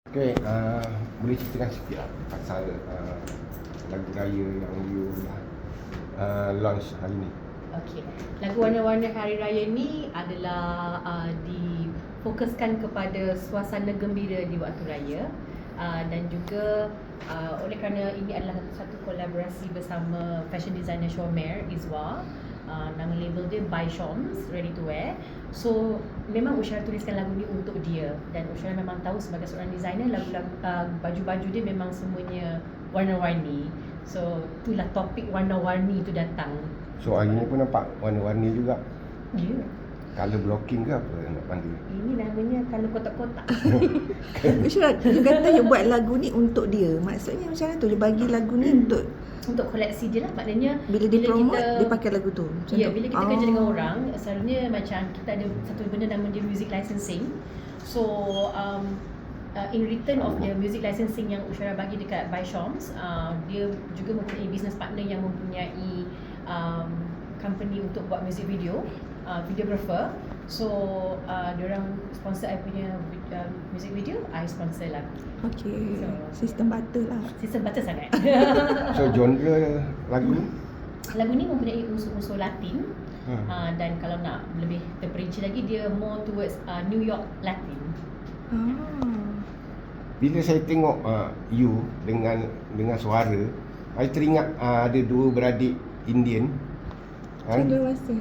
Okay, boleh ceritakan sikit tak pasal lagu raya yang you launch hari ni? Okey, lagu Warna-Warna Hari Raya ni adalah difokuskan kepada suasana gembira di waktu raya, dan juga oleh kerana ini adalah satu kolaborasi bersama fashion designer Shomer Izwa. Nama label dia By Shoms Ready to Wear. So memang Ushara tuliskan lagu ni untuk dia, dan Ushara memang tahu sebagai seorang designer, lagu-lagu baju-baju dia memang semuanya warna-warni. So itulah topik warna-warni itu datang. So hari ni pun nampak warna-warni juga. Ya. Colour blocking ke apa nak panggil? Ini namanya kalau kotak-kotak. Ushara, dia kata dia buat lagu ni untuk dia. Maksudnya macam mana tu? Dia bagi lagu ni untuk koleksi dia lah. Maknanya bila dia promote, dia pakai lagu tu. Macam ya, tu. bila kita kerja dengan orang, selalunya macam kita ada satu benda nama dia music licensing. So in return of the music licensing yang Ushara bagi dekat By Shoms, dia juga mempunyai business partner yang mempunyai company untuk buat music video, videographer. So diorang sponsor I punya music video, I sponsor lah. Okay, So, sistem butter lah. Sistem butter sangat. So genre lagu ni? Lagu ni mempunyai unsur-unsur Latin, dan kalau nak lebih terperinci lagi, dia more towards New York Latin. Bila saya tengok you dengan suara, saya teringat ada dua beradik Indian kan? Cendrawasih.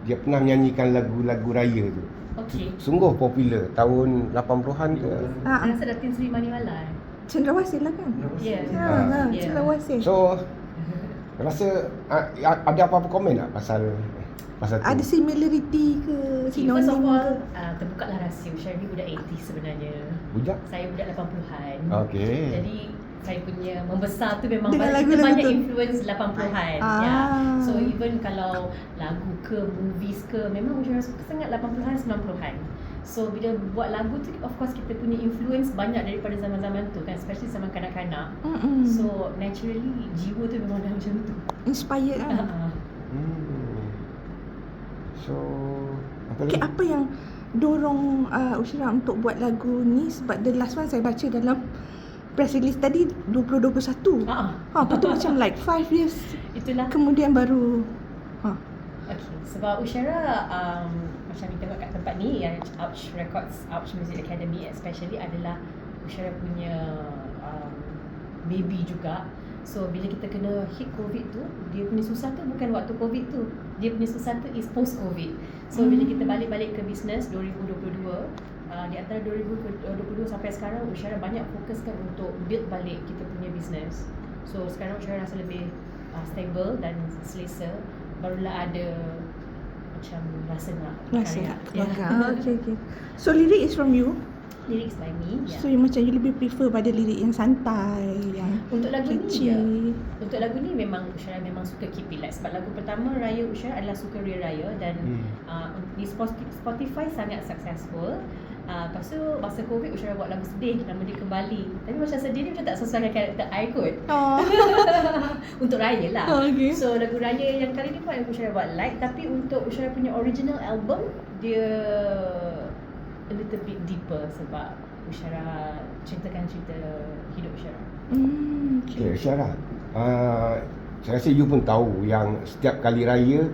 Dia pernah menyanyikan lagu-lagu raya tu. Okey. Sungguh popular tahun 80-an ke. Saya rasa Datin Sri Maniwala. Cendrawasih lah kan? Ya. Ha, Ya. Cendrawasih. So rasa ada apa-apa komen tak pasal tu? Ada similarity ke? Okay, first of Sinonim all, ke? terbukalah rahsia. Ushara ni budak 80s sebenarnya. Budak? Saya budak 80-an. Okey. Jadi saya punya membesar tu memang Dengan kita lagu-lagu banyak tu. influence 80-an. Ya. So even kalau lagu ke, movies ke, memang Ushara suka sangat 80-an, 90-an. So bila buat lagu tu, of course kita punya influence banyak daripada zaman-zaman tu kan, especially zaman kanak-kanak. So naturally jiwa tu memang dah macam tu. Inspired lah. So apa Okay, lagi? apa yang dorong Ushara untuk buat lagu ni? Sebab the last one saya baca dalam press release tadi 2021. Lepas tu macam like 5 years Itulah. kemudian baru Okay, sebab Ushara macam kita tengok kat tempat ni, yang Ouch Records, Ouch Music Academy especially adalah Ushara punya baby juga. So bila kita kena hit COVID tu, dia punya susah tu bukan waktu COVID tu, dia punya susah tu is post COVID. So bila kita balik-balik ke business 2022, di antara 2022 sampai sekarang, Ushara banyak fokuskan untuk build balik kita punya business. So sekarang Ushara rasa lebih stable dan selesa, barulah ada macam rasa nak keluarga. Okay. So lirik is from you. Lyrics by me. So you macam you lebih prefer pada lirik yang santai, yang Untuk lagu ni kecil. Untuk lagu ni memang Ushara memang suka keep it light. Sebab lagu pertama Raya Ushara adalah Suka Ria Raya, dan di Spotify sangat successful. Lepas tu masa COVID Ushara buat lagu sedih, nama dia Kembali. Tapi macam sedih ni macam tak sesuai dengan karakter I kot. Untuk Raya lah. Okay. So lagu Raya yang kali ni pun Ushara buat light, tapi untuk Ushara punya original album, dia a little bit deeper sebab Ushara ceritakan cerita hidup Ushara. Okay, Syarah, saya rasa you pun tahu yang setiap kali raya,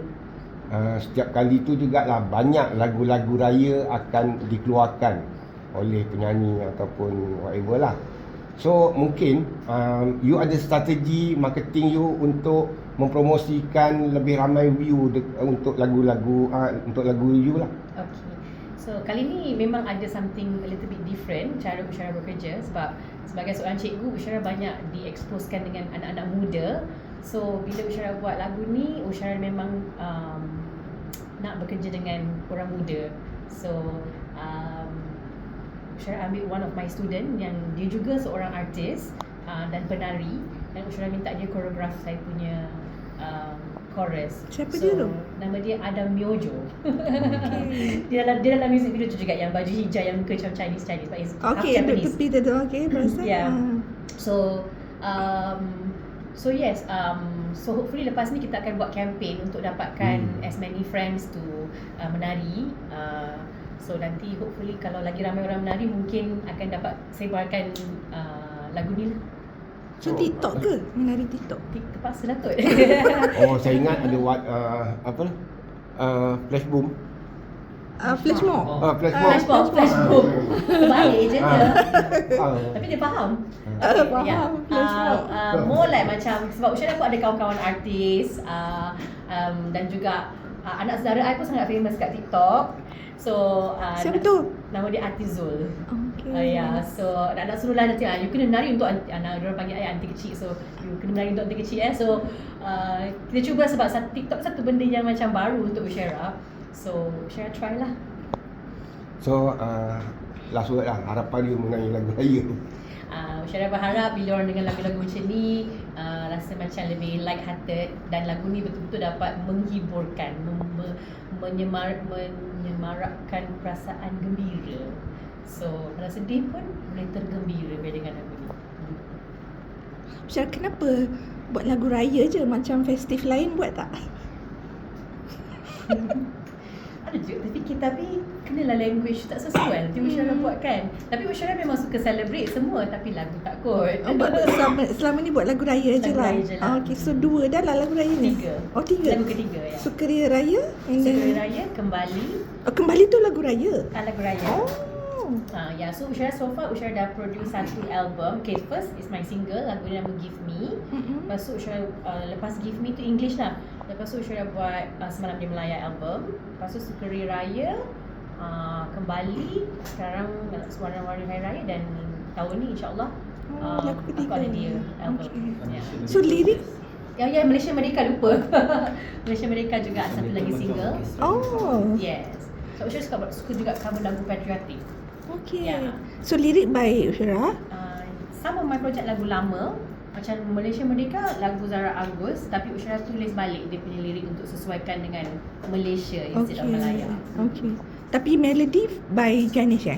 setiap kali tu jugalah banyak lagu-lagu raya akan dikeluarkan oleh penyanyi ataupun whatever lah. So mungkin you ada strategi marketing you untuk mempromosikan lebih ramai view untuk lagu-lagu untuk lagu you lah. Okay. So kali ni memang ada something a little bit different cara Ushara bekerja, sebab sebagai seorang cikgu, Ushara banyak dieksposkan dengan anak-anak muda. So bila Ushara buat lagu ni, Ushara memang nak bekerja dengan orang muda. So Ushara ambil one of my student yang dia juga seorang artis dan penari, dan Ushara minta dia koreograf saya punya chorus. Siapa dia tu? Nama dia Adam Myojo. Okay. Dia dalam music video tu juga, yang baju hijau yang muka macam Chinese sebab is half Okay, duduk Japanese. tepi tu. Okay, perasan. Yeah. So yes, so hopefully lepas ni kita akan buat campaign untuk dapatkan as many friends to menari. So nanti hopefully kalau lagi ramai orang menari mungkin akan dapat sebarkan lagu ni lah. So TikTok ke? Menari TikTok? Terpaksa lah kot. Oh, saya ingat ada apa ni? Flash boom. Flash mob. Flash mob. Flash boom. Balik je dia. Ah. Tapi dia faham. Faham, flash mob. More like macam sebab Usyara pun ada kawan-kawan artis dan juga anak saudara I pun sangat famous kat TikTok. So Siapa tu? Nama dia Atizul. Okay. So anak suruhlah nanti you kena menari untuk anak dia orang panggil I aunty kecil. So you kena menari untuk aunty kecil So kita cuba sebab TikTok satu benda yang macam baru untuk Usyara. So Usyara try lah. So last word lah, harapan dia mengenai lagu raya. Usyara berharap bila orang dengar lagu-lagu macam ni rasa macam lebih light hearted dan lagu ni betul-betul dapat menghiburkan, menyemarakkan perasaan gembira. So kalau sedih pun boleh tergembira bila dengar lagu ni. Syar, kenapa buat lagu raya je? Macam festif lain buat tak? Ada je, tapi kenalah language tak sesuai nanti Usyara buat kan. Tapi Usyara memang suka celebrate semua tapi lagu tak kot. Selama ni buat lagu raya je lah. Lagu raya je lah. Okay, so 2 dah lah lagu raya ni? 3. Oh, 3. Lagu ketiga ya. Sukaria Raya? Sukaria Raya, Kembali. Kembali tu lagu raya? Lagu raya. Oh. So Usyara so far Usyara dah produce satu album. Okay, first is my single, lagu dia nama Give Me. Lepas tu Usyara lepas Give Me tu English lah. Lepas tu Usyara buat Semalam di Melaya album. Lepas tu Sukaria Raya, Kembali, sekarang Warna-Warni Hari Raya dan tahun ni insyaAllah lagu aku ketiga. ada dia album. Okay. Yeah. So lirik? Ya, Malaysia Merdeka lupa. Malaysia Merdeka juga ada satu lagi single. Oh. Yes. So Usyara suka juga cover lagu patriotik. Okay. Yeah. So lirik by Usyara? Some of my project lagu lama. Macam Malaysia Merdeka lagu Zara Agus, tapi Usyara tulis balik dia punya lirik untuk sesuaikan dengan Malaysia instead of Malaya. Okay. Tapi melody by Ganesh eh?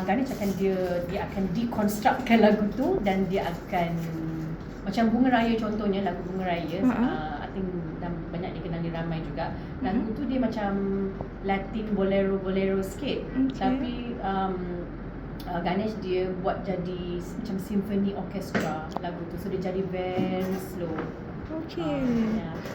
Ganesh akan dia akan deconstructkan lagu tu dan dia akan macam Bunga Raya contohnya, lagu Bunga Raya I think dah banyak dikenali ramai juga. Lagu tu dia macam Latin bolero sikit. Tapi Ganesh dia buat jadi macam symphony orchestra lagu tu, so dia jadi very slow. Okay.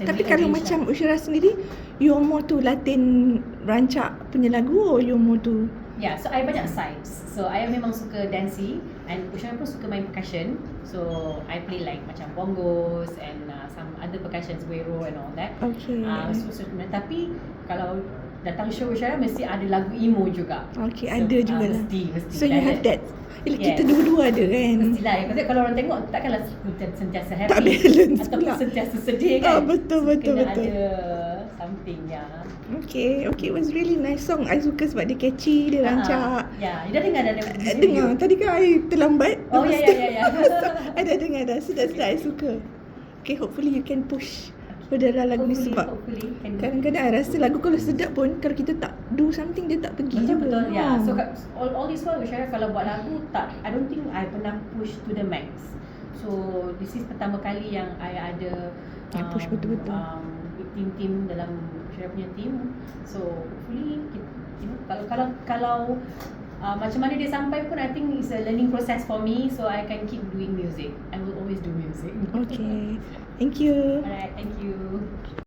Dan Tapi dia kalau arrange macam Usyara sendiri, you more to Latin rancak punya lagu or you more to? Yeah, so I banyak sides. So I memang suka dancey and Usyara pun suka main percussion. So I play like macam bongos and some other percussions, güero and all that. Okay. Tapi kalau datang show Usyara mesti ada lagu emo juga. Okay, so, ada juga lah. Mesti. So you have that. Kita dua-dua ada kan? Mestilah. Maksudnya kalau orang tengok takkanlah sentiasa happy. Tak balance ataupun pula. Sentiasa sedih kan. Betul. Kena ada something ya. Okay, it was really nice song. I suka sebab dia catchy, dia rancak. Ya, you dah dengar dah dengar. Tadi kan I terlambat. Oh ya. I dah dengar dah. Sedap-sedap I suka. Okay, hopefully you can push pada lagu ni sebab kadang-kadang I rasa lagu kalau sedap pun kalau kita tak do something dia tak pergi. Betul. Ya. So all this while Usyara kalau buat lagu tak, I don't think I pernah push to the max. So this is pertama kali yang I ada push betul-betul. Tim dalam Usyara punya team. So hopefully kalau macam mana dia sampai pun I think it's a learning process for me, so I can keep doing music. I will always do music. Okay. Thank you. Alright, thank you.